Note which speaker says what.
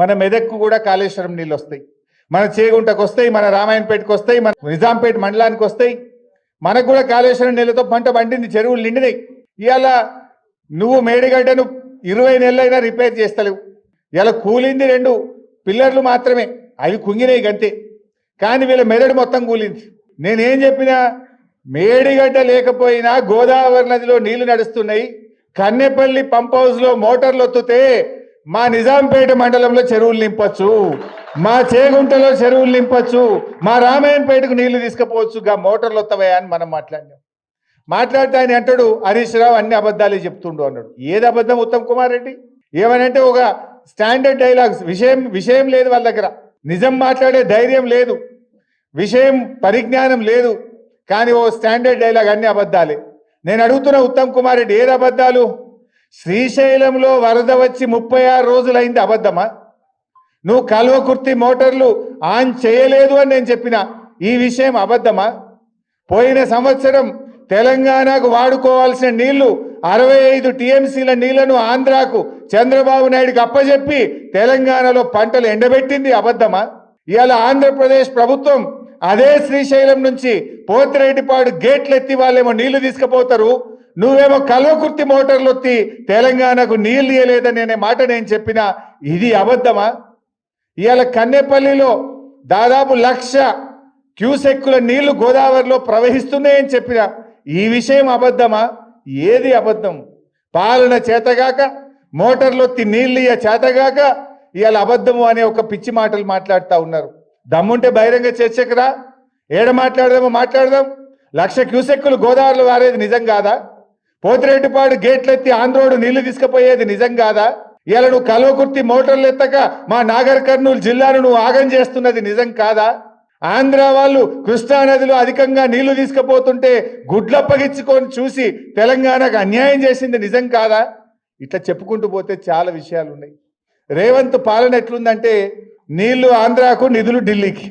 Speaker 1: మన మెదక్కు కూడా కాళేశ్వరం నీళ్ళు వస్తాయి, మన చేగుంటకు వస్తాయి, మన రామాయణపేటకు వస్తాయి, మన నిజాంపేట మండలానికి వస్తాయి. మనకు కూడా కాళేశ్వరం నీళ్ళతో పంట పండింది, చెరువులు నిండినాయి. ఇవాళ నువ్వు మేడిగడ్డను 20 నెలలైనా రిపేర్ చేస్తలేవు. ఇలా కూలింది 2 పిల్లర్లు మాత్రమే, అవి కుంగినాయి గంతే. కానీ వీళ్ళ మెదడు మొత్తం కూలింది. నేనేం చెప్పినా మేడిగడ్డ లేకపోయినా గోదావరి నదిలో నీళ్లు నడుస్తున్నాయి. కన్నెపల్లి పంప్ హౌస్లో మోటార్లు ఒత్తుతే మా నిజాంపేట మండలంలో చెరువులు నింపచ్చు, మా చేగుంటలో చెరువులు నింపచ్చు, మా రామాయణపేటకు నీళ్లు తీసుకుపోవచ్చు. గా మోటార్లు వస్తావా అని మనం మాట్లాడినాం. మాట్లాడితే ఆయన అంటాడు హరీష్ రావు అన్ని అబద్ధాలే చెప్తుండు అన్నాడు. ఏది అబద్ధం ఉత్తమ్ కుమార్ రెడ్డి? ఏమనంటే ఒక స్టాండర్డ్ డైలాగ్స్, విషయం లేదు వాళ్ళ దగ్గర, నిజం మాట్లాడే ధైర్యం లేదు, విషయం పరిజ్ఞానం లేదు. కానీ ఓ స్టాండర్డ్ డైలాగ్ అన్ని అబద్ధాలే. నేను అడుగుతున్న ఉత్తమ్ కుమార్ రెడ్డి, ఏది అబద్ధాలు? శ్రీశైలంలో వరద వచ్చి 36 రోజులైంది, అబద్ధమా? నువ్వు కల్వకుర్తి మోటార్లు ఆన్ చేయలేదు అని నేను చెప్పిన, ఈ విషయం అబద్ధమా? పోయిన సంవత్సరం తెలంగాణకు వాడుకోవాల్సిన నీళ్లు 65 టీఎంసీల నీళ్లను ఆంధ్రాకు చంద్రబాబు నాయుడుకి అప్పచెప్పి తెలంగాణలో పంటలు ఎండబెట్టింది, అబద్ధమా? ఇవాళ ఆంధ్రప్రదేశ్ ప్రభుత్వం అదే శ్రీశైలం నుంచి పోతిరెడ్డిపాడు గేట్లు ఎత్తి వాళ్ళేమో నీళ్లు తీసుకుపోతారు, నువ్వేమో కల్వకుర్తి మోటార్లు ఎత్తి తెలంగాణకు నీళ్లు ఇయ్యలేదని అనే మాట నేను చెప్పిన, ఇది అబద్ధమా? ఇవాళ కన్నెపల్లిలో దాదాపు 1,00,000 క్యూసెక్కుల నీళ్లు గోదావరిలో ప్రవహిస్తున్నాయని చెప్పిన, ఈ విషయం అబద్ధమా? ఏది అబద్ధం? పాలన చేతగాక, మోటార్లు ఎత్తి నీళ్ళు ఇయ్య చేతగాక ఇవాళ అబద్ధము అనే ఒక పిచ్చి మాటలు మాట్లాడుతూ ఉన్నారు. దమ్ముంటే బహిరంగ చర్చకురా, ఏడ మాట్లాడదామో మాట్లాడదాం. 1,00,000 క్యూసెక్కులు గోదావరిలో వారేది నిజం కాదా? పోతిరెడ్డిపాడు గేట్లెత్తి ఆంధ్రోడు నీళ్లు తీసుకుపోయేది నిజం కాదా? ఇలా నువ్వు కల్వకుర్తి మోటార్లు ఎత్తక మా నాగర్ కర్నూలు జిల్లాను నువ్వు ఆగం చేస్తున్నది నిజం కాదా? ఆంధ్ర వాళ్ళు కృష్ణానదిలో అధికంగా నీళ్లు తీసుకుపోతుంటే గుడ్లప్పగించుకొని చూసి తెలంగాణకు అన్యాయం చేసింది నిజం కాదా? ఇట్లా చెప్పుకుంటూ పోతే చాలా విషయాలు ఉన్నాయి. రేవంత్ పాలన ఎట్లుందంటే నీళ్లు ఆంధ్రాకు, నిధులు ఢిల్లీకి.